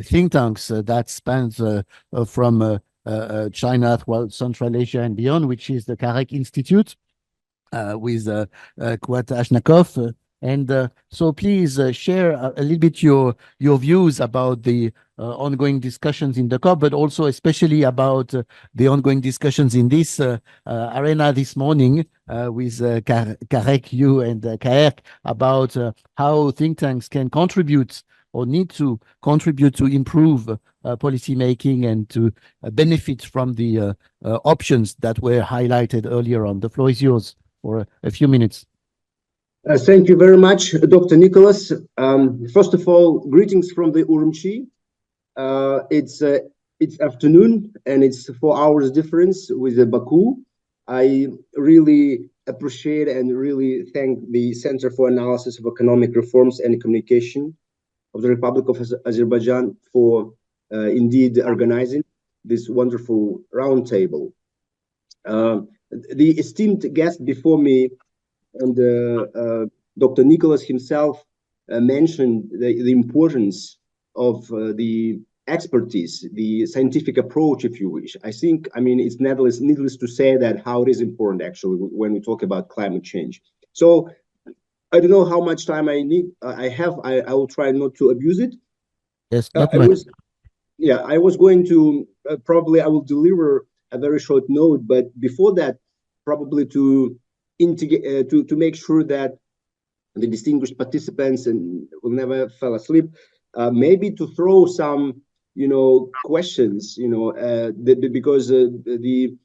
think tanks that spans from China throughout Central Asia and beyond, which is the CAREC Institute with Kuat. And so please share a little bit your views about the ongoing discussions in the COP, but also especially about the ongoing discussions in this arena this morning with CAREC, you and CAERC, about how think tanks can contribute or need to contribute to improve policy making and to benefit from the options that were highlighted earlier on. The floor is yours for a few minutes. Thank you very much, Dr. Nicholas. First of all, greetings from the Urumqi. It's afternoon and it's 4 hours difference with the Baku. I really appreciate and really thank the Center for Analysis of Economic Reforms and Communication of the Republic of Azerbaijan for indeed organizing this wonderful roundtable. The esteemed guest before me and Dr. Nicholas himself mentioned the importance of the expertise, the scientific approach, if you wish. I mean, it's needless to say that how it is important actually when we talk about climate change. So I don't know how much time I have. I will try not to abuse it. Yes, I was going to probably I will deliver a very short note, but before that, probably to make sure that the distinguished participants and will never fall asleep, maybe to throw some, questions, because the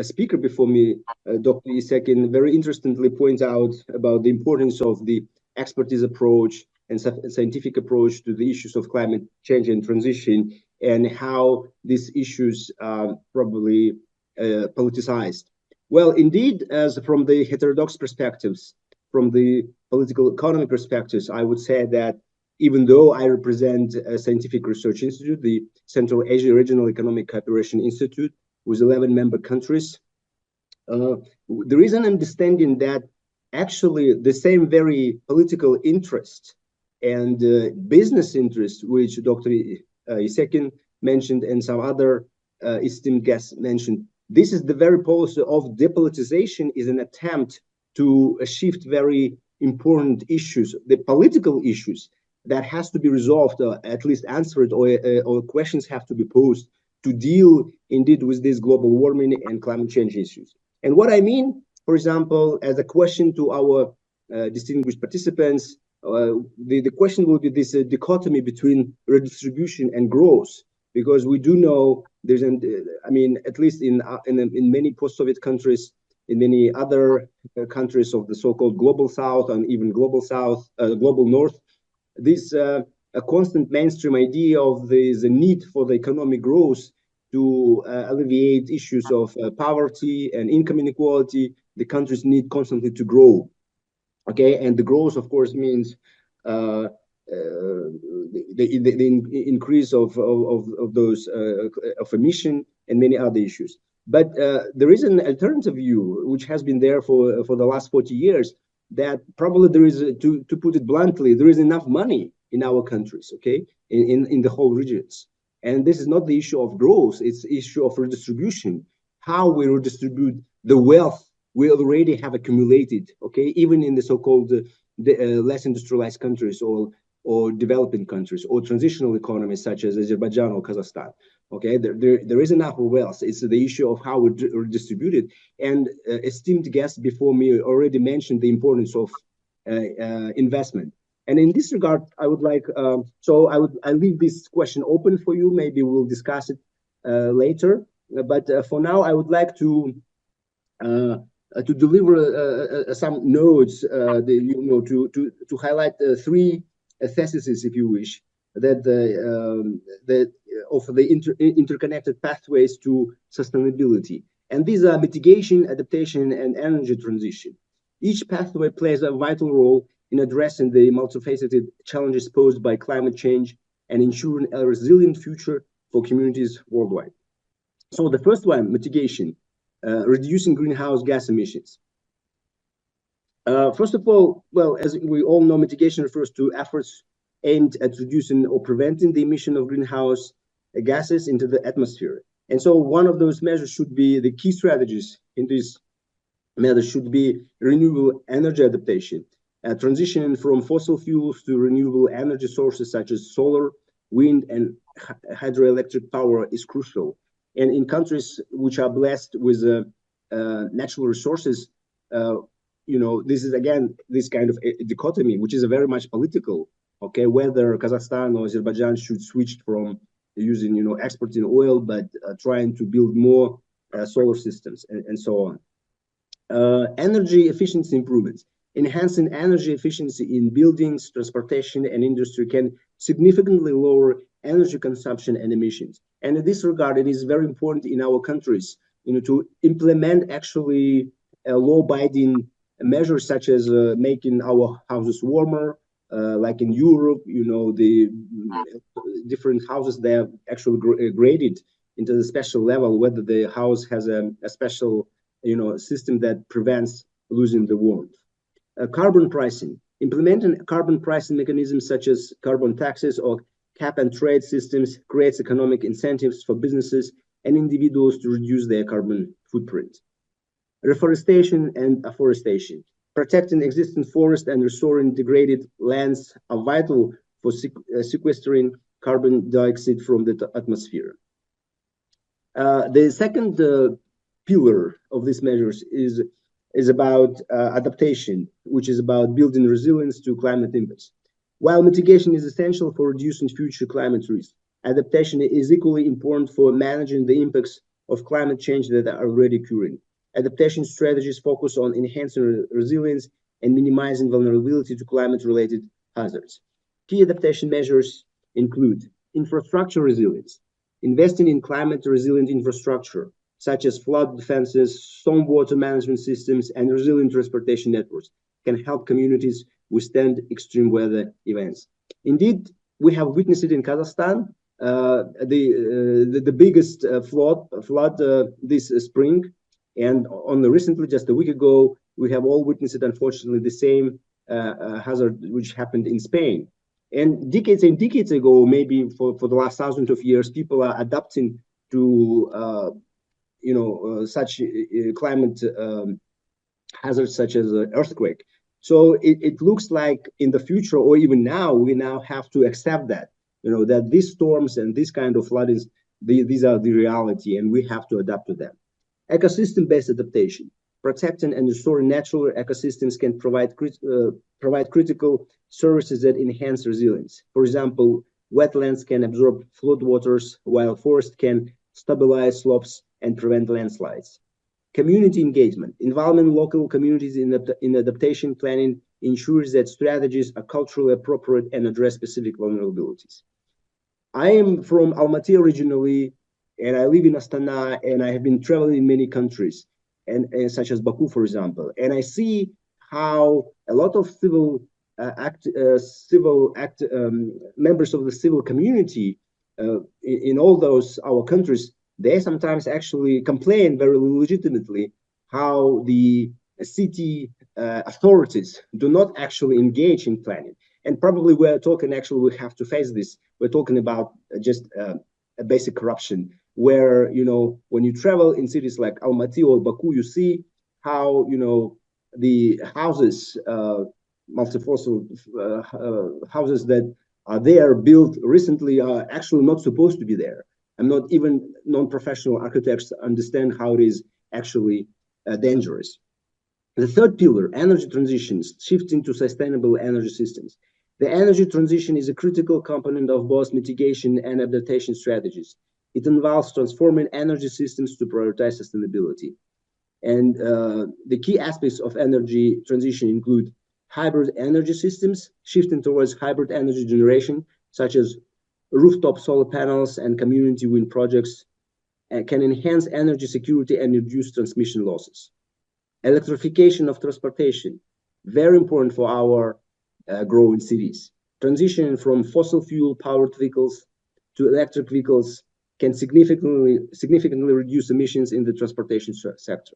speaker before me, Dr. Isekin, very interestingly points out about the importance of the expertise approach and scientific approach to the issues of climate change and transition, and how these issues are probably politicized. Well, indeed, as from the heterodox perspectives, from the political economy perspectives, I would say that even though I represent a scientific research institute, the Central Asia Regional Economic Cooperation Institute, with 11 member countries, there is an understanding that actually the same very political interest and business interest, which Dr. Isekin mentioned and some other esteemed guests mentioned, this is the very policy of depolitization, is an attempt to shift very important issues, the political issues that has to be resolved, at least answered, or questions have to be posed to deal indeed with this global warming and climate change issues. And what I mean, for example, as a question to our distinguished participants, the question will be this dichotomy between redistribution and growth, because we do know there's I mean, at least in many post-Soviet countries, in many other countries of the so-called global south and even global south, global north, this a constant mainstream idea of the need for the economic growth to alleviate issues of poverty and income inequality. The countries need constantly to grow. Okay, and the growth, of course, means the increase of those of emission and many other issues. But there is an alternative view which has been there for the last 40 years, that probably there is, to put it bluntly, there is enough money in our countries, okay, in the whole regions. And this is not the issue of growth, it's the issue of redistribution, how we redistribute the wealth we already have accumulated, okay, even in the so-called less industrialized countries or developing countries or transitional economies such as Azerbaijan or Kazakhstan. Okay, there is enough wealth. It's the issue of how we redistribute it. And esteemed guests before me already mentioned the importance of investment. And in this regard, I would like, I leave this question open for you. Maybe we'll discuss it later. But for now, I would like to deliver some notes, to highlight three theses, if you wish, that of the interconnected pathways to sustainability. And these are mitigation, adaptation, and energy transition. Each pathway plays a vital role in addressing the multifaceted challenges posed by climate change and ensuring a resilient future for communities worldwide. So the first one, mitigation, reducing greenhouse gas emissions. First of all, well, as we all know, mitigation refers to efforts aimed at reducing or preventing the emission of greenhouse gases into the atmosphere. And so one of those measures should be, the key strategies in this matter should be renewable energy adaptation, transitioning from fossil fuels to renewable energy sources such as solar, wind, and hydroelectric power is crucial. And in countries which are blessed with natural resources, this is again this kind of a dichotomy, which is a very much political. Okay, whether Kazakhstan or Azerbaijan should switch from using exporting oil, but trying to build more solar systems and so on. Energy efficiency improvements. Enhancing energy efficiency in buildings, transportation, and industry can significantly lower energy consumption and emissions. And in this regard, it is very important in our countries, to implement actually law-abiding measures such as making our houses warmer, like in Europe, the different houses, they are actually graded into the special level, whether the house has a special, system that prevents losing the warmth. Carbon pricing. Implementing carbon pricing mechanisms such as carbon taxes or cap and trade systems creates economic incentives for businesses and individuals to reduce their carbon footprint. Reforestation and afforestation. Protecting existing forests and restoring degraded lands are vital for sequestering carbon dioxide from the atmosphere. The second pillar of these measures is about adaptation, which is about building resilience to climate impacts. While mitigation is essential for reducing future climate risks, adaptation is equally important for managing the impacts of climate change that are already occurring. Adaptation strategies focus on enhancing resilience and minimizing vulnerability to climate-related hazards. Key adaptation measures include infrastructure resilience. Investing in climate-resilient infrastructure, such as flood defenses, stormwater management systems, and resilient transportation networks, can help communities withstand extreme weather events. Indeed, we have witnessed it in Kazakhstan, the biggest flood this spring. And recently, just a week ago, we have all witnessed, unfortunately, the same hazard which happened in Spain. And decades ago, maybe for the last thousands of years, people are adapting to such climate hazards such as earthquake. So it looks like in the future, or even now, we now have to accept that, that these storms and this kind of floodings, these are the reality, and we have to adapt to them. Ecosystem-based adaptation. Protecting and restoring natural ecosystems can provide critical services that enhance resilience. For example, wetlands can absorb floodwaters, while forests can stabilize slopes and prevent landslides. Community engagement. Involving local communities in adaptation planning ensures that strategies are culturally appropriate and address specific vulnerabilities. I am from Almaty originally, and I live in Astana, and I have been traveling in many countries, and such as Baku, for example. And I see how a lot of members of the civil community in all those our countries, they sometimes actually complain very legitimately how the city authorities do not actually engage in planning. And probably we have to face this. We're talking about just a basic corruption, where, when you travel in cities like Almaty or Baku, you see how, the houses, multi-fossil houses that are there built recently are actually not supposed to be there. And not even non-professional architects understand how it is actually dangerous. The third pillar, energy transitions, shifting to sustainable energy systems. The energy transition is a critical component of both mitigation and adaptation strategies. It involves transforming energy systems to prioritize sustainability. And the key aspects of energy transition include hybrid energy systems, shifting towards hybrid energy generation, such as rooftop solar panels and community wind projects, can enhance energy security and reduce transmission losses. Electrification of transportation, very important for our growing cities. Transitioning from fossil fuel powered vehicles to electric vehicles can significantly reduce emissions in the transportation sector.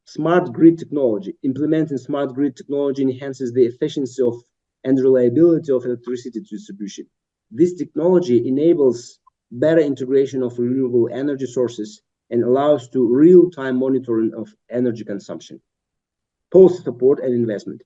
Smart grid technology. Implementing smart grid technology enhances the efficiency of and reliability of electricity distribution. This technology enables better integration of renewable energy sources and allows to real-time monitoring of energy consumption. Policy support and investment.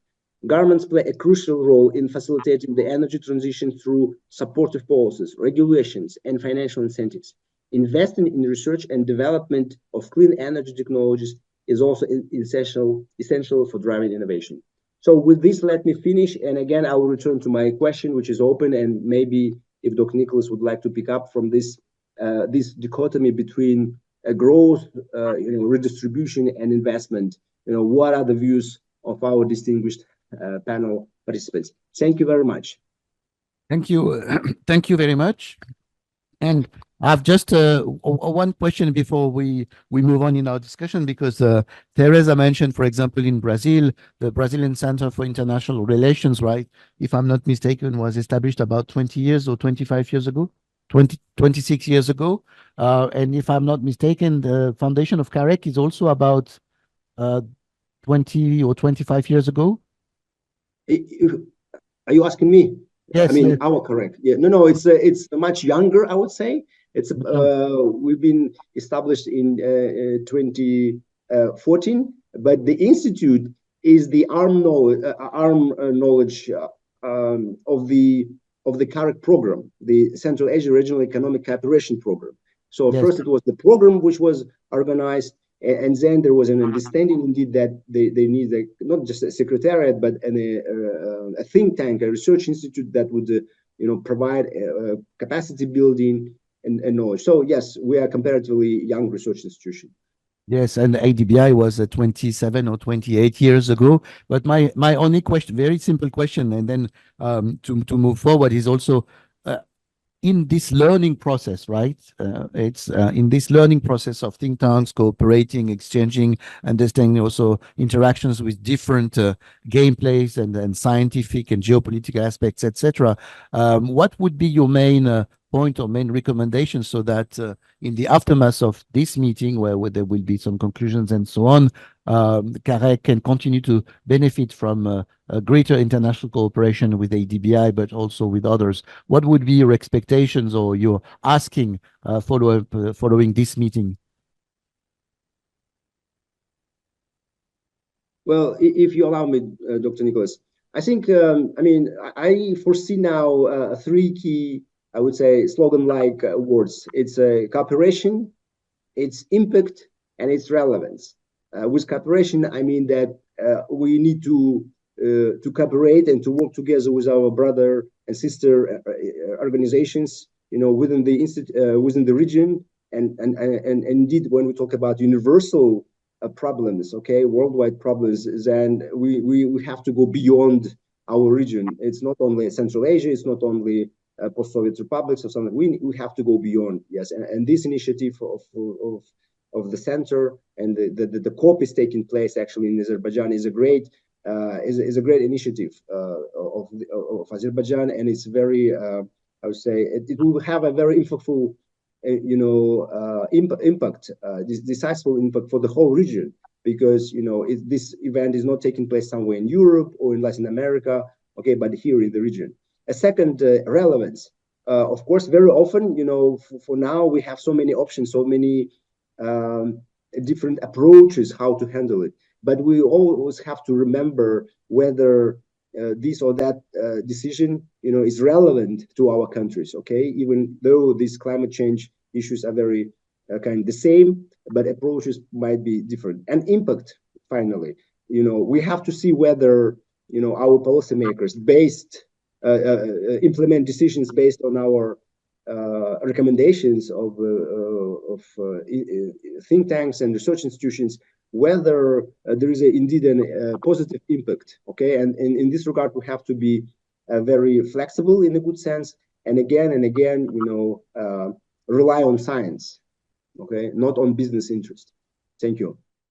Governments play a crucial role in facilitating the energy transition through supportive policies, regulations, and financial incentives. Investing in research and development of clean energy technologies is also essential for driving innovation. So with this, let me finish. And again, I will return to my question, which is open. And maybe if Dr. Nicholas would like to pick up from this, this dichotomy between growth, redistribution and investment, what are the views of our distinguished panel participants? Thank you very much. Thank you. Thank you very much. And I've just one question before we move on in our discussion, because Teresa mentioned, for example, in Brazil, the Brazilian Center for International Relations, right? If I'm not mistaken, was established about 20 years or 25 years ago, 26 years ago. And if I'm not mistaken, the foundation of CAREC is also about 20 or 25 years ago. Are you asking me? Yes. I mean, our correct. Yeah, no, it's much younger, I would say. It's we've been established in 2014, but the institute is the arm knowledge of the CAREC program, the Central Asia Regional Economic Cooperation Program. So yes. First it was the program which was organized, and then there was an understanding indeed that they need not just a secretariat, but a think tank, a research institute that would provide capacity building and knowledge. So yes, we are a comparatively young research institution. Yes, and ADBI was 27 or 28 years ago. But my only question, very simple question, and then to move forward, is also in this learning process, right? It's in this learning process of think tanks cooperating, exchanging, understanding also interactions with different gameplays and scientific and geopolitical aspects, etc. What would be your main point or main recommendations so that in the aftermath of this meeting, where there will be some conclusions and so on, CAREC can continue to benefit from a greater international cooperation with ADBI, but also with others? What would be your expectations or your asking following this meeting? Well, if you allow me, Dr. Nicholas, I think, I mean, I foresee now three key, I would say, slogan-like words. It's cooperation, it's impact, and it's relevance. With cooperation, I mean that we need to cooperate and to work together with our brother and sister organizations, within the region, and indeed, when we talk about universal problems, okay, worldwide problems, then we have to go beyond our region. It's not only Central Asia, it's not only post-Soviet republics or something. We have to go beyond, yes. And this initiative of the center and the COP is taking place actually in Azerbaijan is a great initiative of Azerbaijan, and it's very I would say it will have a very impactful impact, decisive impact for the whole region, because this event is not taking place somewhere in Europe or in Latin America, okay, but here in the region. A second, relevance. Of course, very often, for now we have so many options, so many different approaches how to handle it. But we always have to remember whether this or that decision, is relevant to our countries. Okay, even though these climate change issues are very kind of the same, but approaches might be different. And impact, finally, we have to see whether our policymakers implement decisions based on our recommendations of think tanks and research institutions, whether there is indeed a positive impact. Okay, and in this regard, we have to be very flexible in a good sense, and again, rely on science. Okay, not on business interest. Thank you.